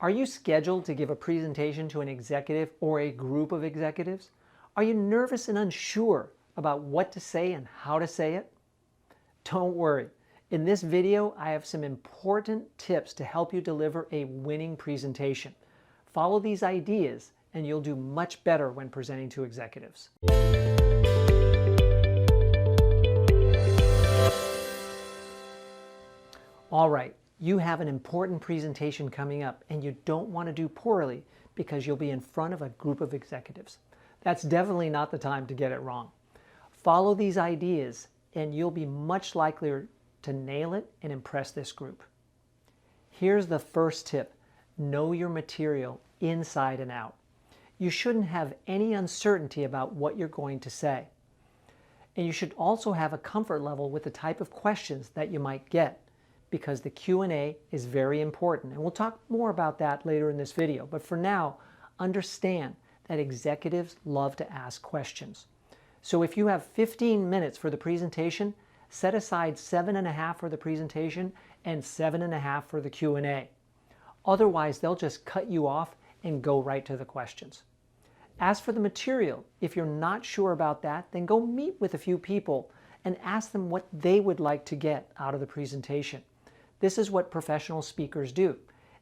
Are you scheduled to give a presentation to an executive or a group of executives? Are you nervous and unsure about what to say and how to say it? Don't worry. In this video, I have some important tips to help you deliver a winning presentation. Follow these ideas and you'll do much better when presenting to executives. All right, you have an important presentation coming up and you don't want to do poorly because you'll be in front of a group of executives. That's definitely not the time to get it wrong. Follow these ideas and you'll be much likelier to nail it and impress this group. Here's the first tip. Know your material inside and out. You shouldn't have any uncertainty about what you're going to say. And you should also have a comfort level with the type of questions that you might get, because the Q&A is very important. And we'll talk more about that later in this video. But for now, understand that executives love to ask questions. So if you have 15 minutes for the presentation, set aside 7.5 for the presentation and 7.5 for the Q&A. Otherwise, they'll just cut you off and go right to the questions. As for the material, if you're not sure about that, then go meet with a few people and ask them what they would like to get out of the presentation. This is what professional speakers do.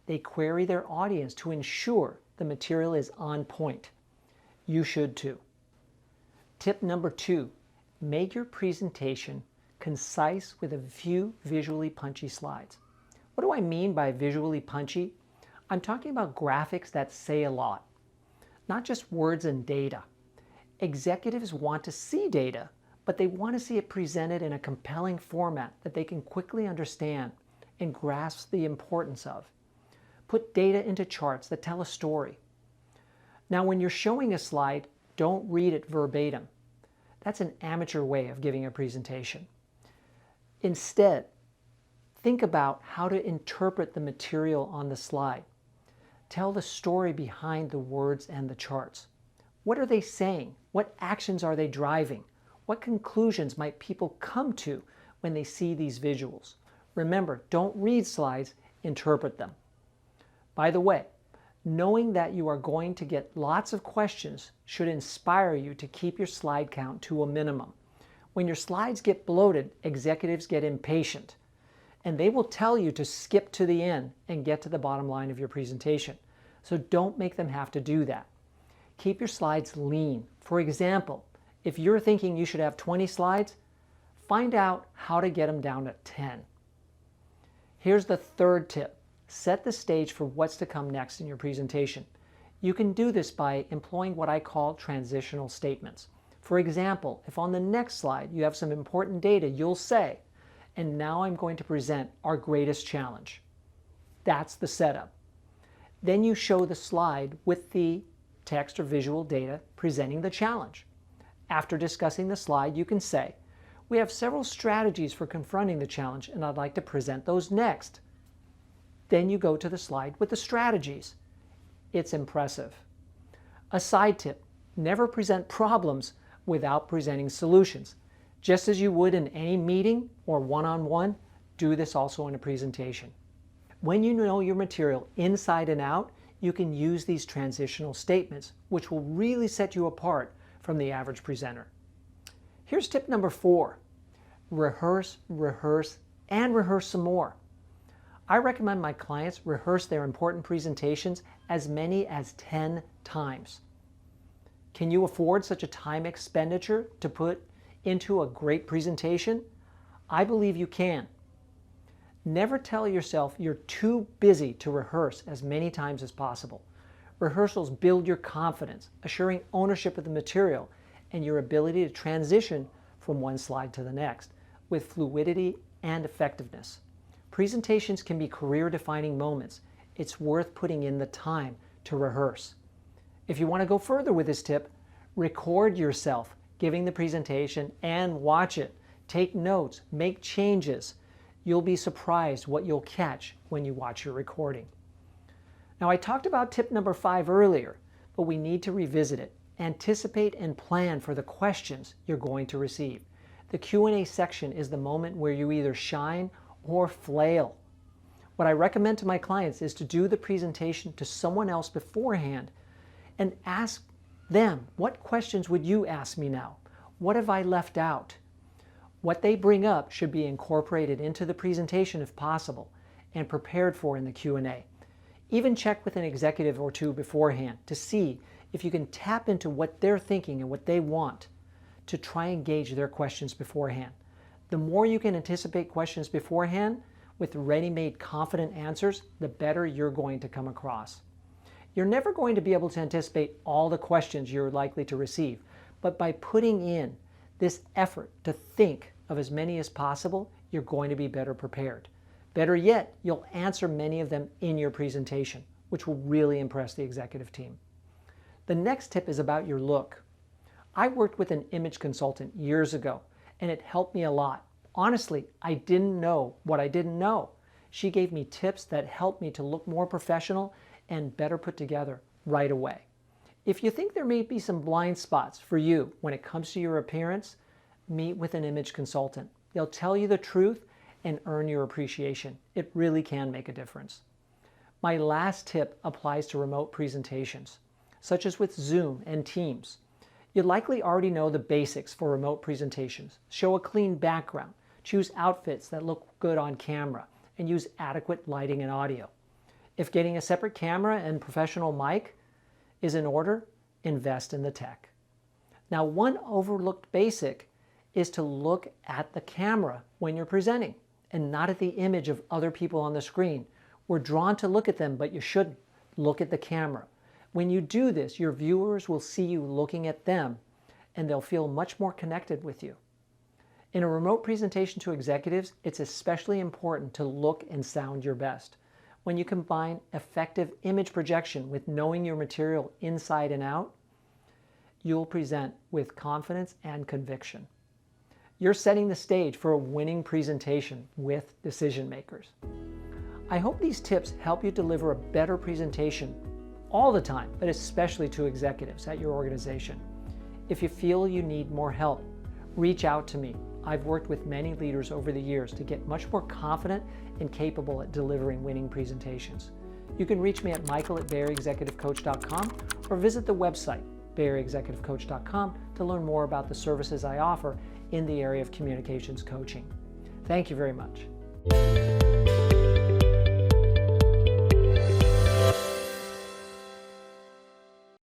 They query their audience to ensure the material is on point. You should too. Tip number 2, make your presentation concise with a few visually punchy slides. What do I mean by visually punchy? I'm talking about graphics that say a lot, not just words and data. Executives want to see data, but they want to see it presented in a compelling format that they can quickly understand and grasp the importance of. Put data into charts that tell a story. Now, when you're showing a slide, don't read it verbatim. That's an amateur way of giving a presentation. Instead, think about how to interpret the material on the slide. Tell the story behind the words and the charts. What are they saying? What actions are they driving? What conclusions might people come to when they see these visuals? Remember, don't read slides, interpret them. By the way, knowing that you are going to get lots of questions should inspire you to keep your slide count to a minimum. When your slides get bloated, executives get impatient, and they will tell you to skip to the end and get to the bottom line of your presentation. So don't make them have to do that. Keep your slides lean. For example, if you're thinking you should have 20 slides, find out how to get them down to 10. Here's the third tip. Set the stage for what's to come next in your presentation. You can do this by employing what I call transitional statements. For example, if on the next slide you have some important data, you'll say, "And now I'm going to present our greatest challenge." That's the setup. Then you show the slide with the text or visual data presenting the challenge. After discussing the slide, you can say, "We have several strategies for confronting the challenge, and I'd like to present those next." Then you go to the slide with the strategies. It's impressive. A side tip, never present problems without presenting solutions. Just as you would in any meeting or one-on-one, do this also in a presentation. When you know your material inside and out, you can use these transitional statements, which will really set you apart from the average presenter. Here's tip number 4. Rehearse, rehearse, and rehearse some more. I recommend my clients rehearse their important presentations as many as 10 times. Can you afford such a time expenditure to put into a great presentation? I believe you can. Never tell yourself you're too busy to rehearse as many times as possible. Rehearsals build your confidence, assuring ownership of the material and your ability to transition from one slide to the next with fluidity and effectiveness. Presentations can be career-defining moments. It's worth putting in the time to rehearse. If you want to go further with this tip, record yourself giving the presentation and watch it. Take notes, make changes. You'll be surprised what you'll catch when you watch your recording. Now, I talked about tip number 5 earlier, but we need to revisit it. Anticipate and plan for the questions you're going to receive. The Q&A section is the moment where you either shine or flail. What I recommend to my clients is to do the presentation to someone else beforehand and ask them, what questions would you ask me now? What have I left out? What they bring up should be incorporated into the presentation if possible and prepared for in the Q&A. Even check with an executive or two beforehand to see if you can tap into what they're thinking and what they want to try and gauge their questions beforehand. The more you can anticipate questions beforehand with ready-made confident answers, the better you're going to come across. You're never going to be able to anticipate all the questions you're likely to receive, but by putting in this effort to think of as many as possible, you're going to be better prepared. Better yet, you'll answer many of them in your presentation, which will really impress the executive team. The next tip is about your look. I worked with an image consultant years ago, and it helped me a lot. Honestly, I didn't know what I didn't know. She gave me tips that helped me to look more professional and better put together right away. If you think there may be some blind spots for you when it comes to your appearance, meet with an image consultant. They'll tell you the truth and earn your appreciation. It really can make a difference. My last tip applies to remote presentations, such as with Zoom and Teams. You likely already know the basics for remote presentations. Show a clean background, choose outfits that look good on camera, and use adequate lighting and audio. If getting a separate camera and professional mic is in order, invest in the tech. Now, one overlooked basic is to look at the camera when you're presenting and not at the image of other people on the screen. We're drawn to look at them, but you shouldn't. Look at the camera. When you do this, your viewers will see you looking at them, and they'll feel much more connected with you. In a remote presentation to executives, it's especially important to look and sound your best. When you combine effective image projection with knowing your material inside and out, you'll present with confidence and conviction. You're setting the stage for a winning presentation with decision makers. I hope these tips help you deliver a better presentation all the time, but especially to executives at your organization. If you feel you need more help, reach out to me. I've worked with many leaders over the years to get much more confident and capable at delivering winning presentations. You can reach me at michael@BAECexecutivecoach.com or visit the website, BAECexecutivecoach.com, to learn more about the services I offer in the area of communications coaching. Thank you very much.